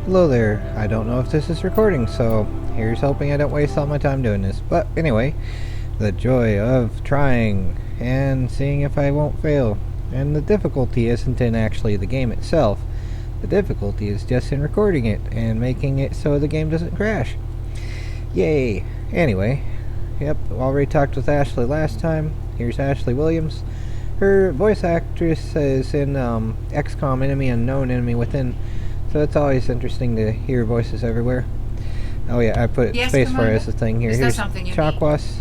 Hello there. I don't know if this is recording, so here's hoping I don't waste all my time doing this. But anyway, the joy of trying and seeing if I won't fail. And the difficulty isn't in actually the game itself. The difficulty is just in recording it and making it so the game doesn't crash. Yay! Anyway, yep, already talked with Ashley last time. Here's Ashley Williams. Her voice actress is in XCOM Enemy Unknown, Enemy Within. So it's always interesting to hear voices everywhere. Oh yeah, I put spacebar as the thing here. Here's Chakwas.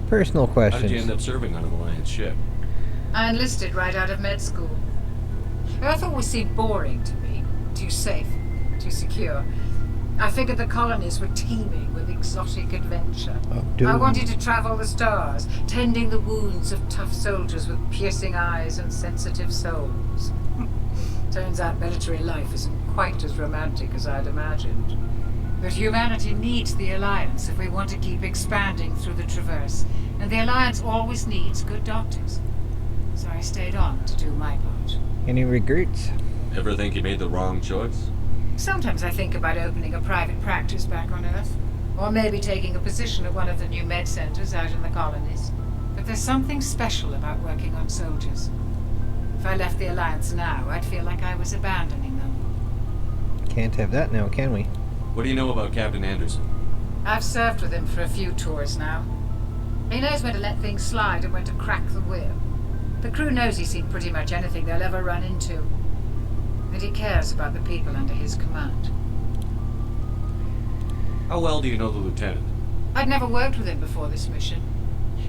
Personal questions. How did you end up serving on an Alliance ship? I enlisted right out of med school. Earth always seemed boring to me. Too safe, too secure. I figured the colonies were teeming with exotic adventure. I wanted to travel the stars, tending the wounds of tough soldiers with piercing eyes and sensitive souls. Turns out military life isn't quite as romantic as I'd imagined. But humanity needs the Alliance if we want to keep expanding through the Traverse, and the Alliance always needs good doctors. So I stayed on to do my part. Any regrets? Ever think you made the wrong choice? Sometimes I think about opening a private practice back on Earth, or maybe taking a position at one of the new med centers out in the colonies. But there's something special about working on soldiers. If I left the Alliance now, I'd feel like I was abandoning them. Can't have that now, can we? What do you know about Captain Anderson? I've served with him for a few tours now. He knows when to let things slide and when to crack the whip. The crew knows he's seen pretty much anything they'll ever run into. And he cares about the people under his command. How well do you know the lieutenant? I'd never worked with him before this mission.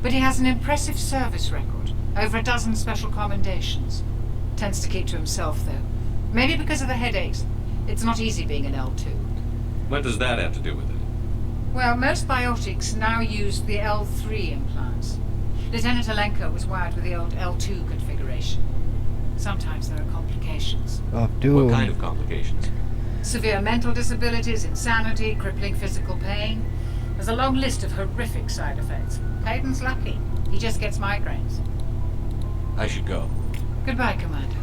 But he has an impressive service record. Over a dozen special commendations. Tends to keep to himself, though. Maybe because of the headaches. It's not easy being an L2. What does that have to do with it? Well, most biotics now use the L3 implants. Lieutenant Alenko was wired with the old L2 configuration. Sometimes there are complications. Oh, dude. What kind of complications? Severe mental disabilities, insanity, crippling physical pain. There's a long list of horrific side effects. Hayden's lucky. He just gets migraines. I should go. Goodbye, Commander.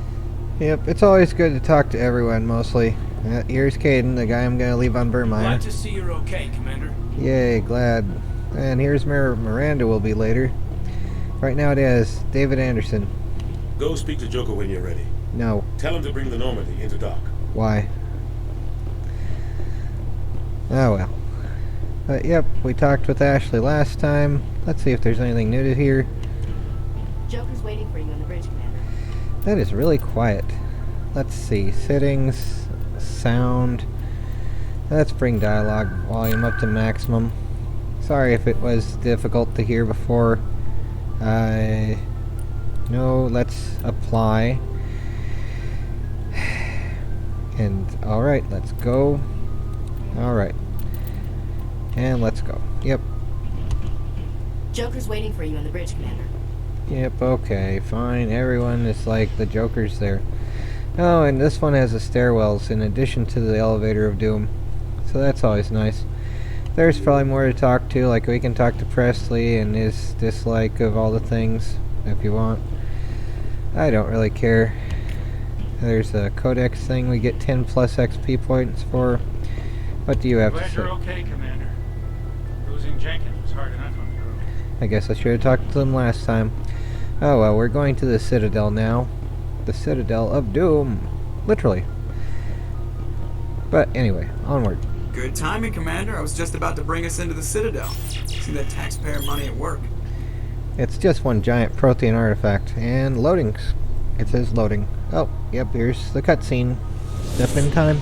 Yep, it's always good to talk to everyone, mostly. Here's Caden, the guy I'm going to leave on Burmaya. Glad to see you're okay, Commander. Yay, glad. And here's Miranda will be later. Right now it is David Anderson. Go speak to Joker when you're ready. No. Tell him to bring the Normandy into dock. Why? Oh well. But yep, we talked with Ashley last time. Let's see if there's anything new to hear. Joker's waiting for you on the bridge, Commander. That is really quiet. Let's see. Settings, sound. Let's bring dialogue volume up to maximum. Sorry if it was difficult to hear before. No, let's apply. And alright, let's go. Alright. And let's go. Yep. Joker's waiting for you on the bridge, Commander. Yep, okay, fine. Everyone is like the Joker's there. Oh, and this one has the stairwells in addition to the elevator of doom. So that's always nice. There's probably more to talk to, like we can talk to Presley and his dislike of all the things, if you want. I don't really care. There's a codex thing we get 10 plus XP points for. What do you have to say? Glad you're okay, Commander. Losing Jenkins was hard enough on the crew. I guess I should have talked to them last time. Oh well, we're going to the Citadel now. The Citadel of Doom. Literally. But anyway, onward. Good timing, Commander. I was just about to bring us into the Citadel. See that taxpayer money at work. It's just one giant protein artifact. And loading. It says loading. Oh, yep, here's the cutscene. Step in time.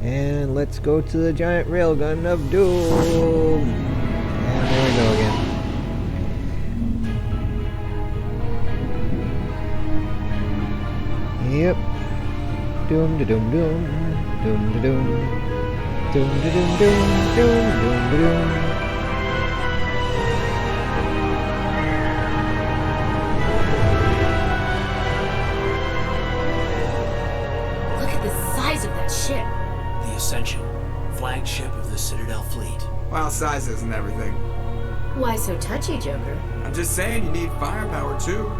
And let's go to the giant railgun of Doom. And there we go again. Yep. Doom da doom doom. Doom da doom. Doom da doom doom. Doom doom da doom. Look at the size of that ship. The Ascension, flagship of the Citadel fleet. Well, size isn't everything. Why so touchy, Joker? I'm just saying you need firepower, too.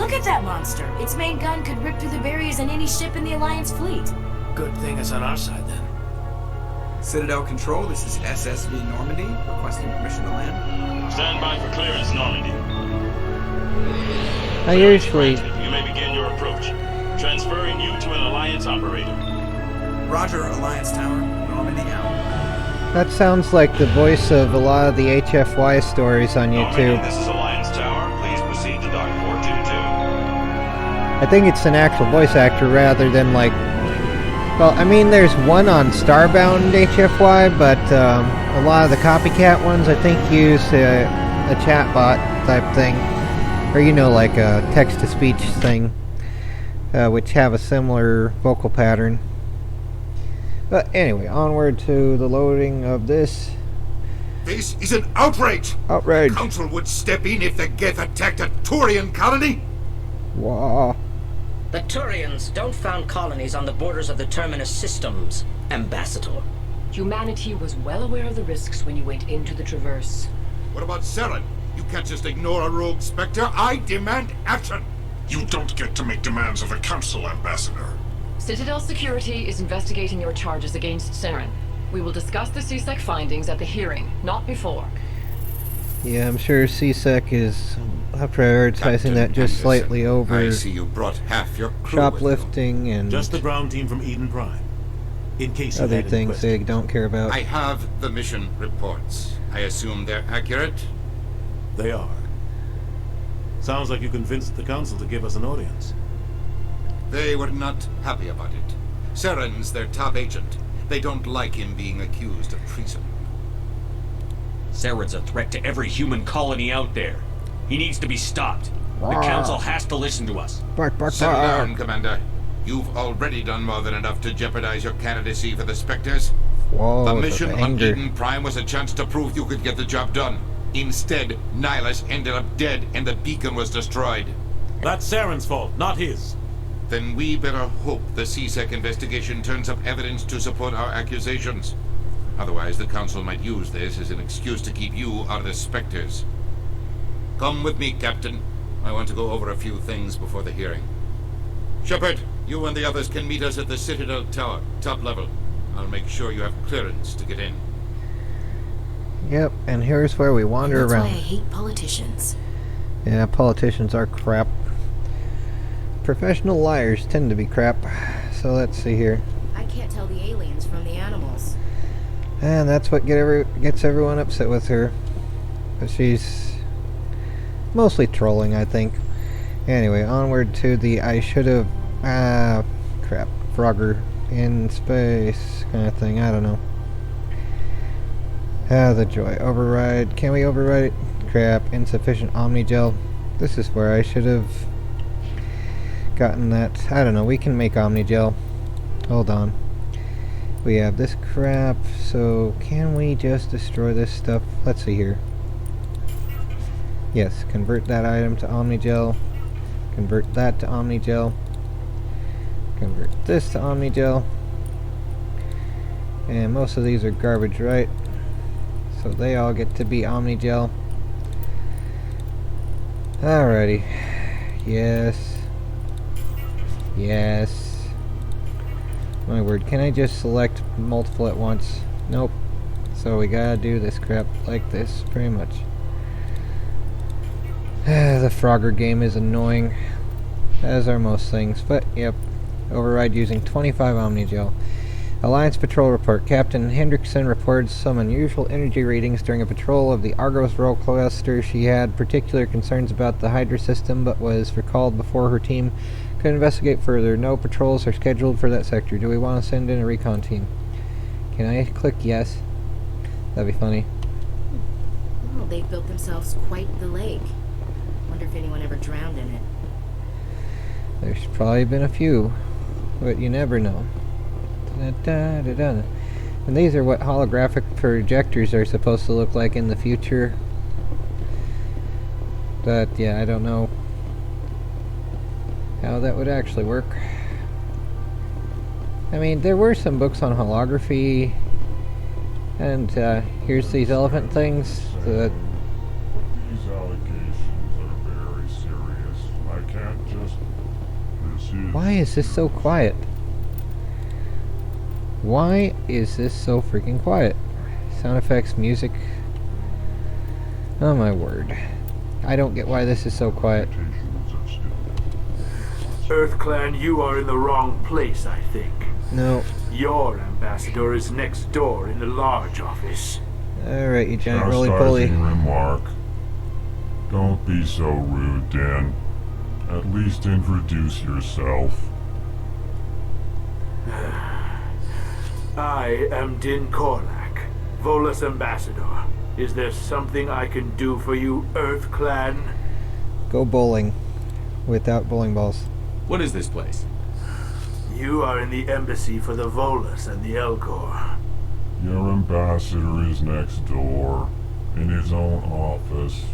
Look at that monster. Its main gun could rip through the barriers in any ship in the Alliance fleet. Good thing it's on our side then. Citadel Control, this is SSV Normandy, requesting permission to land. Stand by for clearance, Normandy. I usually... You may begin your approach. Transferring you to an Alliance operator. Roger, Alliance Tower. Normandy out. That sounds like the voice of a lot of the HFY stories on Normandy, YouTube. this is Alliance Tower. Please proceed to Dock 422. I think it's an actual voice actor rather than like... Well, I mean, there's one on Starbound HFY, but a lot of the copycat ones I think use a chatbot type thing. Or, you know, like a text-to-speech thing, which have a similar vocal pattern. But anyway, onward to the loading of this. This is an outrage! Outrage! Council would step in if the Geth attacked a Turian colony? Wow. The Turians don't found colonies on the borders of the Terminus systems, Ambassador. Humanity was well aware of the risks when you went into the Traverse. What about Saren? You can't just ignore a rogue Spectre. I demand action! You don't get to make demands of the Council, Ambassador. Citadel Security is investigating your charges against Saren. We will discuss the CSEC findings at the hearing, not before. Yeah, I'm sure CSEC is prioritizing Captain that just Anderson, slightly over I see you brought half your crew shoplifting and Just the ground team from Eden Prime. In case you other had any things they questions. don't care about. I have the mission reports. I assume they're accurate? They are. Sounds like you convinced the Council to give us an audience. They were not happy about it. Saren's their top agent. They don't like him being accused of treason. Saren's a threat to every human colony out there. He needs to be stopped. The Council has to listen to us. Bark, bark, Settle bark. down, Commander. You've already done more than enough to jeopardize your candidacy for the Spectres. Whoa, The the mission on anger. Eden Prime was a chance to prove you could get the job done. Instead, Nihilus ended up dead and the beacon was destroyed. That's Saren's fault, not his. Then we better hope the CSEC investigation turns up evidence to support our accusations. Otherwise, the Council might use this as an excuse to keep you out of the Spectres. Come with me, Captain. I want to go over a few things before the hearing. Shepard, you and the others can meet us at the Citadel Tower, top level. I'll make sure you have clearance to get in. Yep, and here's where we wander That's why I around. hate politicians. Yeah, politicians are crap. Professional liars tend to be crap. So let's see here. I can't tell the aliens from the animals. And that's what gets everyone upset with her. But she's mostly trolling, I think. Anyway, onward to the crap, Frogger in space kind of thing. I don't know. The joy. Override. Can we override it? Crap. Insufficient Omnigel. This is where I should have gotten that. I don't know. We can make Omnigel. Hold on. We have this crap. So can we just destroy this stuff? Let's see here. Yes. Convert that item to Omnigel. Convert that to Omnigel. Convert this to Omnigel. And most of these are garbage, right? So they all get to be Omnigel. Alrighty. Yes. Yes. My word, can I just select multiple at once? Nope. So we gotta do this crap like this, pretty much. The Frogger game is annoying, as are most things, but yep. Override using 25 Omnigel. Alliance Patrol Report. Captain Hendrickson reports some unusual energy readings during a patrol of the Argos Roll Cluster. She had particular concerns about the Hydra system, but was recalled before her team could investigate further. No patrols are scheduled for that sector. Do we want to send in a recon team? Can I click yes? That'd be funny. Oh, they've built themselves quite the lake. Wonder if anyone ever drowned in it. There's probably been a few, but you never know. And these are what holographic projectors are supposed to look like in the future. But yeah, I don't know how that would actually work. I mean, there were some books on holography, and here's these elephant things that... These allegations are very serious. I can't Why is this so quiet? Why is this so freaking quiet? Sound effects, music. Oh my word. I don't get why this is so quiet. EarthClan, you are in the wrong place, I think. No. Your ambassador is next door in the large office. Alright, you giant roly-poly. Remark. Don't be so rude, Dan. At least introduce yourself. I am Din Korlak, Volus ambassador. Is there something I can do for you, EarthClan? Go bowling. Without bowling balls. What is this place? You are in the embassy for the Volus and the Elcor. Your ambassador is next door, in his own office.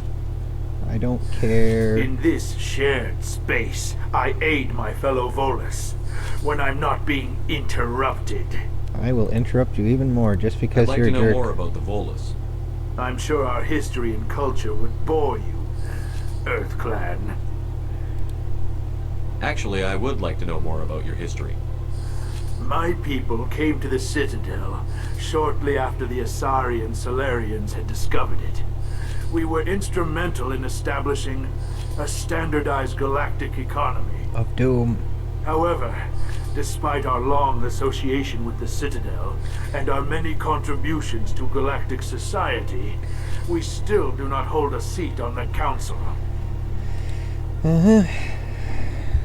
I don't care. In this shared space, I aid my fellow Volus when I'm not being interrupted. I will interrupt you even more just because you're a jerk. I'd like to know more about the Volus. I'm sure our history and culture would bore you, EarthClan. Actually, I would like to know more about your history. My people came to the Citadel shortly after the Asari and Solarians had discovered it. We were instrumental in establishing a standardized galactic economy. Of doom. However, despite our long association with the Citadel and our many contributions to galactic society, we still do not hold a seat on the Council.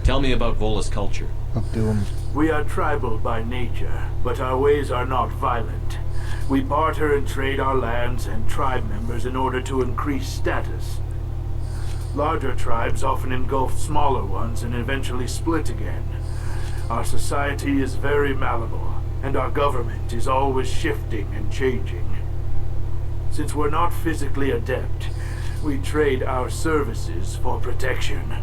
Tell me about Volus culture. Of doom. We are tribal by nature, but our ways are not violent. We barter and trade our lands and tribe members in order to increase status. Larger tribes often engulf smaller ones and eventually split again. Our society is very malleable, and our government is always shifting and changing. Since we're not physically adept, we trade our services for protection.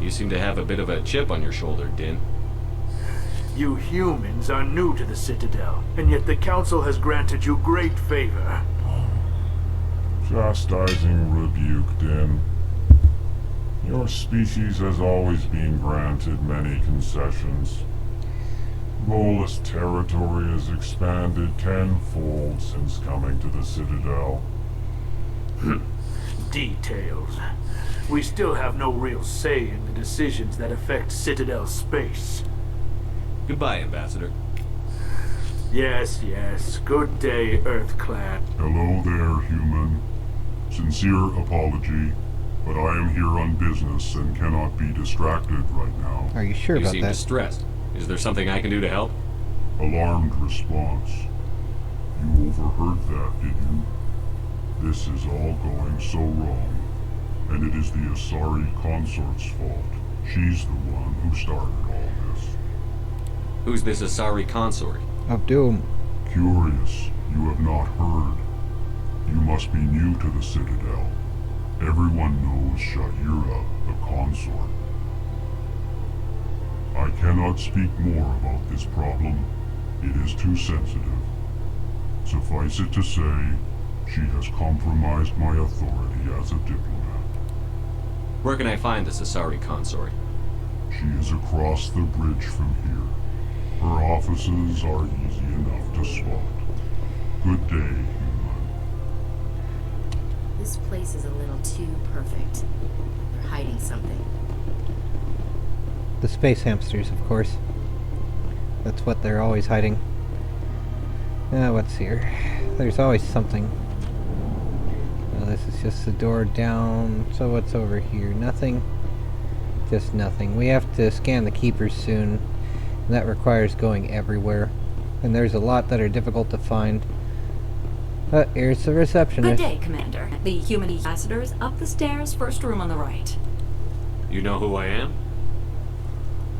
You seem to have a bit of a chip on your shoulder, Din. You humans are new to the Citadel, and yet the Council has granted you great favor. Chastising rebuke, Din. Your species has always been granted many concessions. Volus territory has expanded tenfold since coming to the Citadel. Details. We still have no real say in the decisions that affect Citadel space. Goodbye, Ambassador. Yes, yes. Good day, EarthClan. Hello there, human. Sincere apology, but I am here on business and cannot be distracted right now. Are you sure about that? You seem distressed. Is there something I can do to help? Alarmed response. You overheard that, did you? This is all going so wrong. And it is the Asari consort's fault. She's the one who started all this. Who's this Asari consort? Of doom. Curious, you have not heard. You must be new to the Citadel. Everyone knows Sha'ira, the consort. I cannot speak more about this problem. It is too sensitive. Suffice it to say, she has compromised my authority as a diplomat. Where can I find this Asari consort? She is across the bridge from here. Her offices are easy enough to spot. Good day, human. This place is a little too perfect. They're hiding something. The space hamsters, of course. That's what they're always hiding. What's here? There's always something. This is just the door down. So what's over here? Nothing. Just nothing. We have to scan the keepers soon. And that requires going everywhere. And there's a lot that are difficult to find. Here's the receptionist. Good day, Commander. The human ambassador is up the stairs, first room on the right. You know who I am?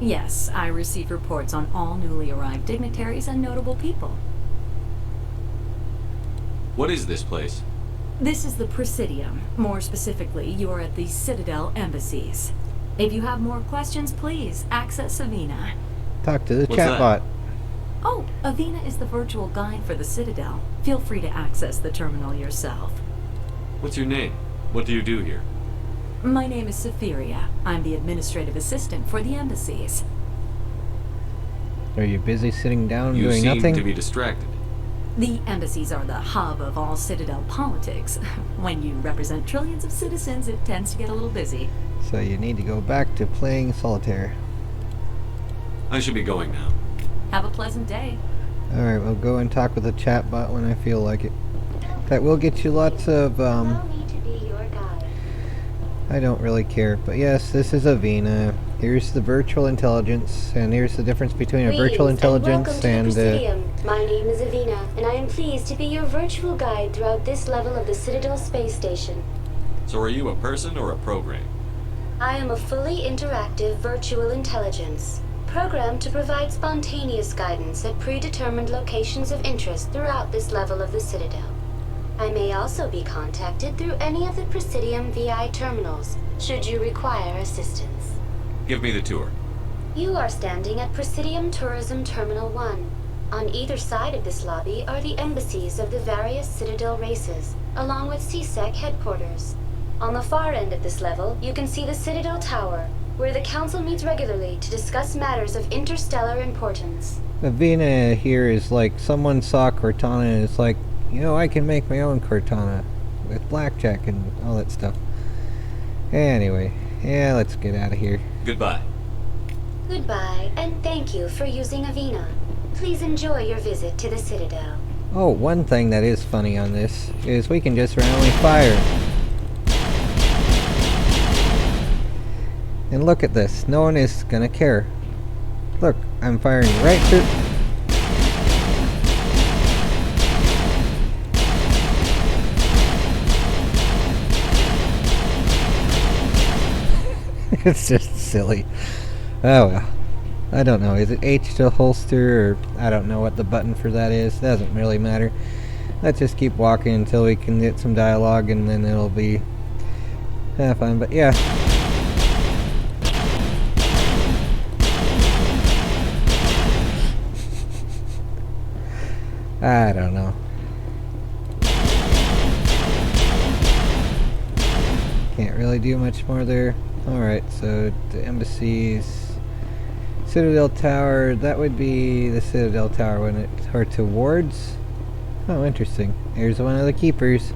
Yes, I receive reports on all newly arrived dignitaries and notable people. What is this place? This is the Presidium. More specifically, you are at the Citadel embassies. If you have more questions, please access Avina. Talk to the chatbot. Oh, Avina is the virtual guide for the Citadel. Feel free to access the terminal yourself. What's your name? What do you do here? My name is Cytheria. I'm the administrative assistant for the embassies. Are you busy sitting down You doing seem nothing? to be distracted. The embassies are the hub of all Citadel politics. When you represent trillions of citizens, it tends to get a little busy. So you need to go back to playing solitaire. I should be going now. Have a pleasant day. Alright, we'll go and talk with the chat bot when I feel like it. That will get you lots of, I don't really care, but yes, this is Avina. Here's the virtual intelligence, and here's the difference between a virtual intelligence and... My name is Avina, and I am pleased to be your virtual guide throughout this level of the Citadel space station. So are you a person or a program? I am a fully interactive virtual intelligence, programmed to provide spontaneous guidance at predetermined locations of interest throughout this level of the Citadel. I may also be contacted through any of the Presidium VI terminals, should you require assistance. Give me the tour. You are standing at Presidium Tourism Terminal 1. On either side of this lobby are the embassies of the various Citadel races, along with CSEC headquarters. On the far end of this level, you can see the Citadel Tower, where the Council meets regularly to discuss matters of interstellar importance. Avina here is like someone saw Cortana and it's like, you know, I can make my own Cortana with blackjack and all that stuff. Anyway, yeah, let's get out of here. Goodbye. Goodbye, and thank you for using Avina. Please enjoy your visit to the Citadel. Oh, one thing that is funny on this is we can just randomly fire. And look at this, no one is gonna care. Look, I'm firing right through... It's just silly. Oh well. I don't know. Is it H to holster, or I don't know what the button for that is. Doesn't really matter. Let's just keep walking until we can get some dialogue, and then it'll be fun. But yeah. I don't know. Can't really do much more there. Alright, so the embassies, Citadel Tower, that would be the Citadel Tower, wouldn't it? Or to wards? Oh, interesting. Here's one of the keepers.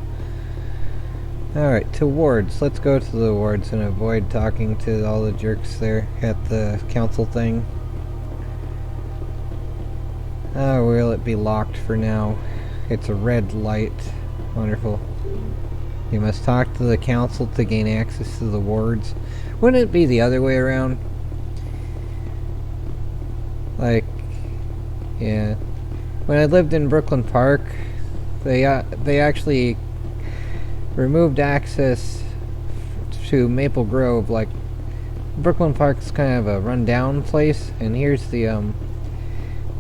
Alright, to wards. Let's go to the wards and avoid talking to all the jerks there at the council thing. Oh, will it be locked for now? It's a red light. Wonderful. You must talk to the council to gain access to the wards. Wouldn't it be the other way around? Like, yeah. When I lived in Brooklyn Park, they actually removed access to Maple Grove. Like, Brooklyn Park's kind of a rundown place, and here's the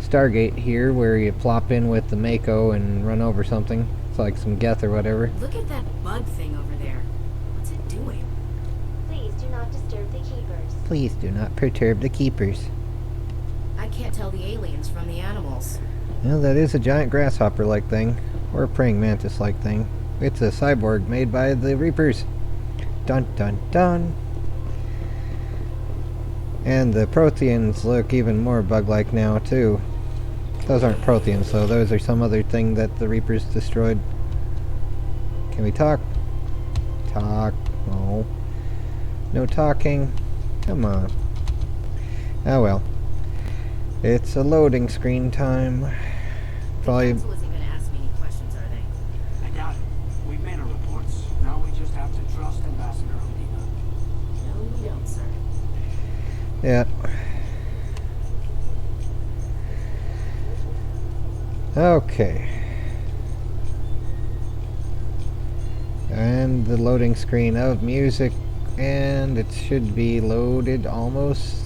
Stargate here, where you plop in with the Mako and run over something. It's like some Geth or whatever. Look at that bug thing over there. What's it doing? Please do not disturb the keepers. Please do not perturb the keepers. I can't tell the aliens from the animals. Well, that is a giant grasshopper-like thing, or a praying mantis-like thing. It's a cyborg made by the Reapers. Dun dun dun. And the Protheans look even more bug-like now, too. Those aren't Protheans, though. Those are some other thing that the Reapers destroyed. Can we talk? Talk. No. No talking. Come on. Oh well. It's a loading screen time. Probably... The council isn't going to ask me any questions, are they? I doubt it. We made our reports. Now we just have to trust Ambassador Odina. No, we don't, sir. Yeah. Okay. And the loading screen of music, and it should be loaded almost.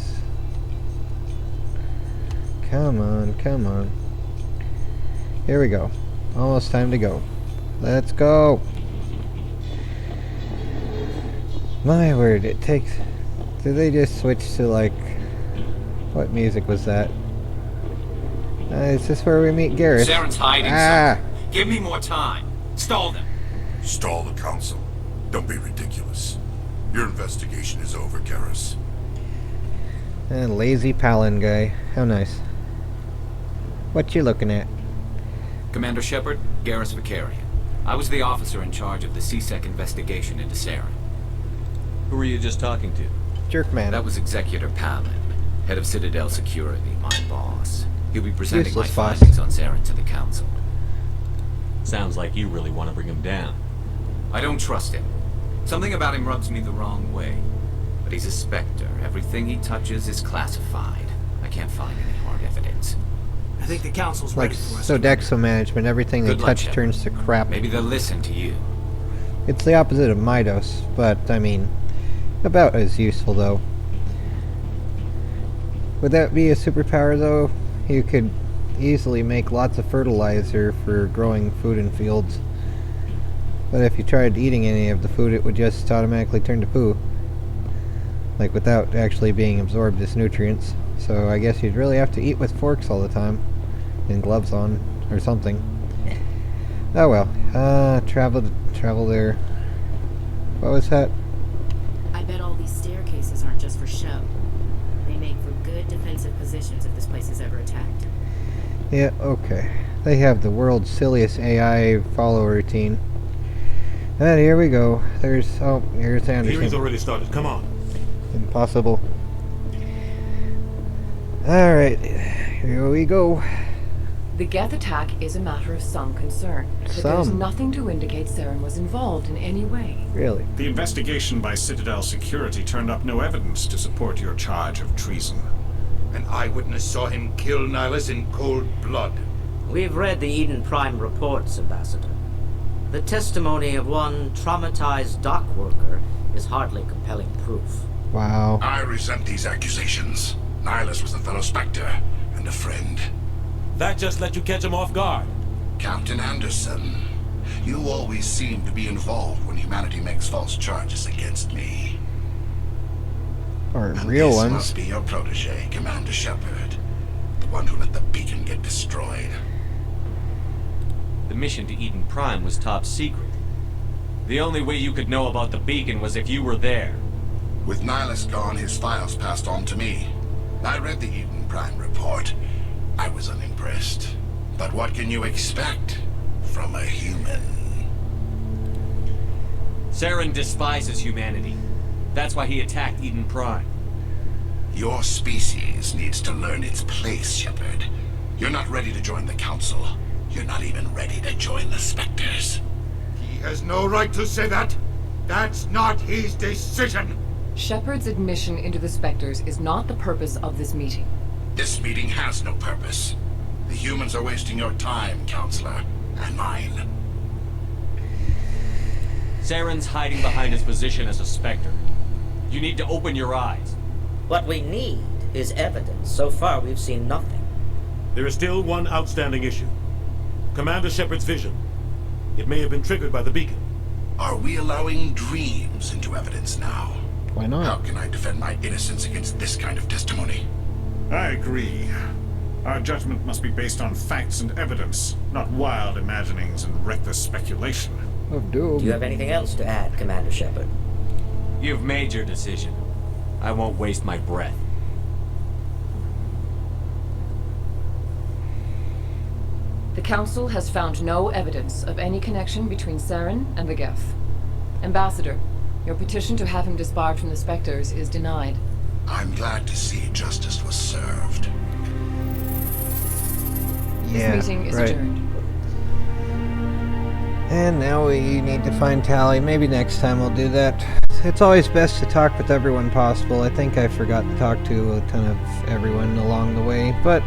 Come on, come on. Here we go. Almost time to go. Let's go. My word, it takes... Did they just switch to, like... What music was that? Is this where we meet Garrett? Saren's hiding something. Give me more time. Stall them. Stall the council. Don't be ridiculous. Your investigation is over, Garrus. And lazy Palin guy. How nice. What you looking at? Commander Shepard, Garrus Vicarian. I was the officer in charge of the CSEC investigation into Saren. Who were you just talking to? Jerkman. That was Executor Palin, head of Citadel Security, my boss. He'll be presenting my findings on Saren to the Council. Sounds like you really want to bring him down. I don't trust him. Something about him rubs me the wrong way. But he's a Spectre. Everything he touches is classified. I can't find any hard evidence. I think the Council's Like ready for us. Sodexo management, everything they touch turns to crap. Maybe they'll listen to you. It's the opposite of Midos, but, I mean, about as useful, though. Would that be a superpower, though? You could easily make lots of fertilizer for growing food in fields. But if you tried eating any of the food, it would just automatically turn to poo. Like, without actually being absorbed as nutrients. So I guess you'd really have to eat with forks all the time. And gloves on, or something. Oh well. Travel there. What was that? I bet all these staircases aren't just for show. They make for good defensive positions if this place is ever attacked. Yeah, okay. They have the world's silliest AI follow routine. And here we go. Here's Anderson. Hearing's already started. Come on. Impossible. Alright, here we go. The Geth attack is a matter of some concern, but there's nothing to indicate Saren was involved in any way. Really? The investigation by Citadel Security turned up no evidence to support your charge of treason. An eyewitness saw him kill Nihilus in cold blood. We've read the Eden Prime reports, Ambassador. The testimony of one traumatized dock worker is hardly compelling proof. Wow. I resent these accusations. Nihilus was a fellow Spectre and a friend. That just let you catch him off guard. Captain Anderson, you always seem to be involved when humanity makes false charges against me. Or real this ones. Must be your protege, Commander Shepard. The one who let the beacon get destroyed. The mission to Eden Prime was top secret. The only way you could know about the beacon was if you were there. With Nihilus gone, his files passed on to me. I read the Eden Prime report. I was unimpressed. But what can you expect from a human? Saren despises humanity. That's why he attacked Eden Prime. Your species needs to learn its place, Shepard. You're not ready to join the Council. You're not even ready to join the Spectres. He has no right to say that. That's not his decision. Shepard's admission into the Spectres is not the purpose of this meeting. This meeting has no purpose. The humans are wasting your time, Counselor, and mine. Saren's hiding behind his position as a Spectre. You need to open your eyes. What we need is evidence. So far, we've seen nothing. There is still one outstanding issue. Commander Shepard's vision. It may have been triggered by the beacon. Are we allowing dreams into evidence now? Why not? How can I defend my innocence against this kind of testimony? I agree. Our judgment must be based on facts and evidence, not wild imaginings and reckless speculation. Of doom. Do you have anything else to add, Commander Shepard? You've made your decision. I won't waste my breath. The Council has found no evidence of any connection between Saren and the Geth. Ambassador, your petition to have him disbarred from the Spectres is denied. I'm glad to see justice was served. This meeting is adjourned. And now we need to find Tally. Maybe next time we'll do that. It's always best to talk with everyone possible. I think I forgot to talk to a ton of everyone along the way, but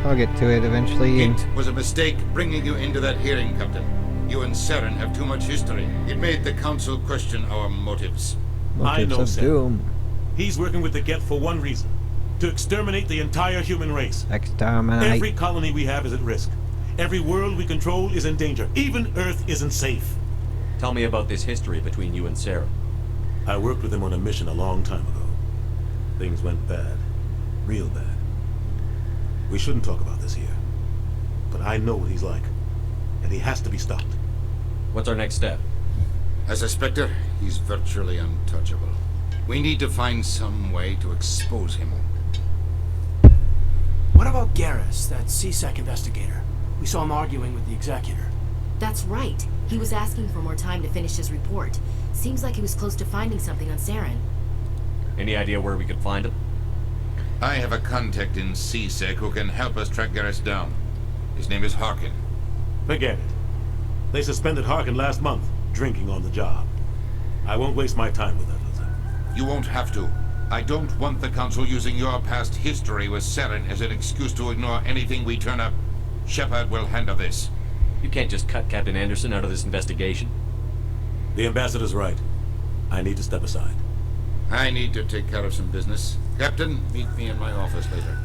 I'll get to it eventually. It was a mistake bringing you into that hearing, Captain. You and Saren have too much history. It made the Council question our motives. I know of Saren. doom. He's working with the Geth for one reason. To exterminate the entire human race. Exterminate. Every colony we have is at risk. Every world we control is in danger. Even Earth isn't safe. Tell me about this history between you and Saren. I worked with him on a mission a long time ago. Things went bad. Real bad. We shouldn't talk about this here. But I know what he's like. And he has to be stopped. What's our next step? As a Spectre, He's virtually untouchable. We need to find some way to expose him. What about Garrus, that CSEC investigator? We saw him arguing with the executor. That's right. He was asking for more time to finish his report. Seems like he was close to finding something on Saren. Any idea where we could find him? I have a contact in CSEC who can help us track Garrus down. His name is Harkin. Forget it. They suspended Harkin last month, drinking on the job. I won't waste my time with that, Lieutenant. You won't have to. I don't want the Council using your past history with Saren as an excuse to ignore anything we turn up. Shepard will handle this. You can't just cut Captain Anderson out of this investigation. The Ambassador's right. I need to step aside. I need to take care of some business. Captain, meet me in my office later.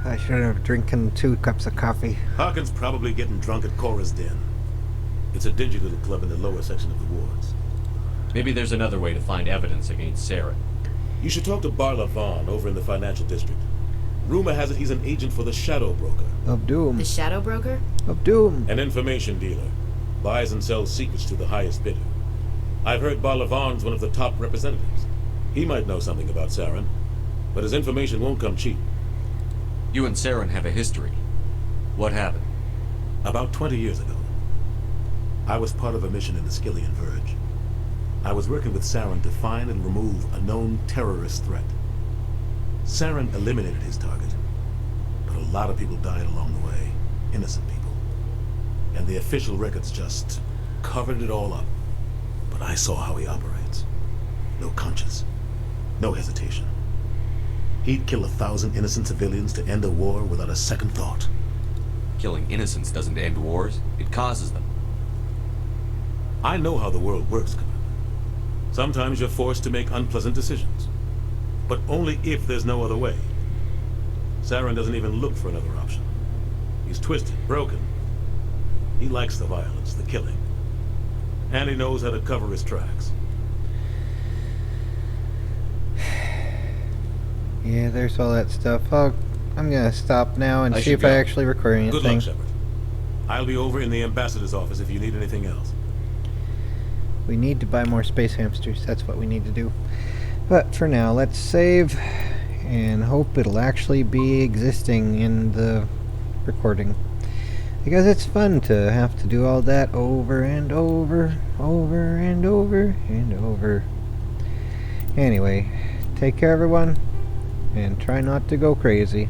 I should have drinking 2 cups of coffee. Harkin's probably getting drunk at Cora's Den. It's a dingy little club in the lower section of the wards. Maybe there's another way to find evidence against Saren. You should talk to Barla Vaughn over in the financial district. Rumor has it he's an agent for the Shadow Broker. Of Doom. The Shadow Broker? Of Doom. An information dealer. Buys and sells secrets to the highest bidder. I've heard Barla Vaughn's one of the top representatives. He might know something about Saren, but his information won't come cheap. You and Saren have a history. What happened? About 20 years ago, I was part of a mission in the Skillian Verge. I was working with Saren to find and remove a known terrorist threat. Saren eliminated his target, but a lot of people died along the way, innocent people. And the official records just covered it all up. But I saw how he operates. No conscience, no hesitation. He'd kill 1,000 innocent civilians to end a war without a second thought. Killing innocents doesn't end wars, it causes them. I know how the world works, Commander. Sometimes you're forced to make unpleasant decisions. But only if there's no other way. Saren doesn't even look for another option. He's twisted, broken. He likes the violence, the killing. And he knows how to cover his tracks. Yeah, there's all that stuff. I'm gonna stop now and see if I actually record anything. Good luck, Shepard. I'll be over in the Ambassador's office if you need anything else. We need to buy more space hamsters. That's what we need to do. But for now, let's save and hope it'll actually be existing in the recording. Because it's fun to have to do all that over and over, over and over and over. Anyway, take care everyone, and try not to go crazy.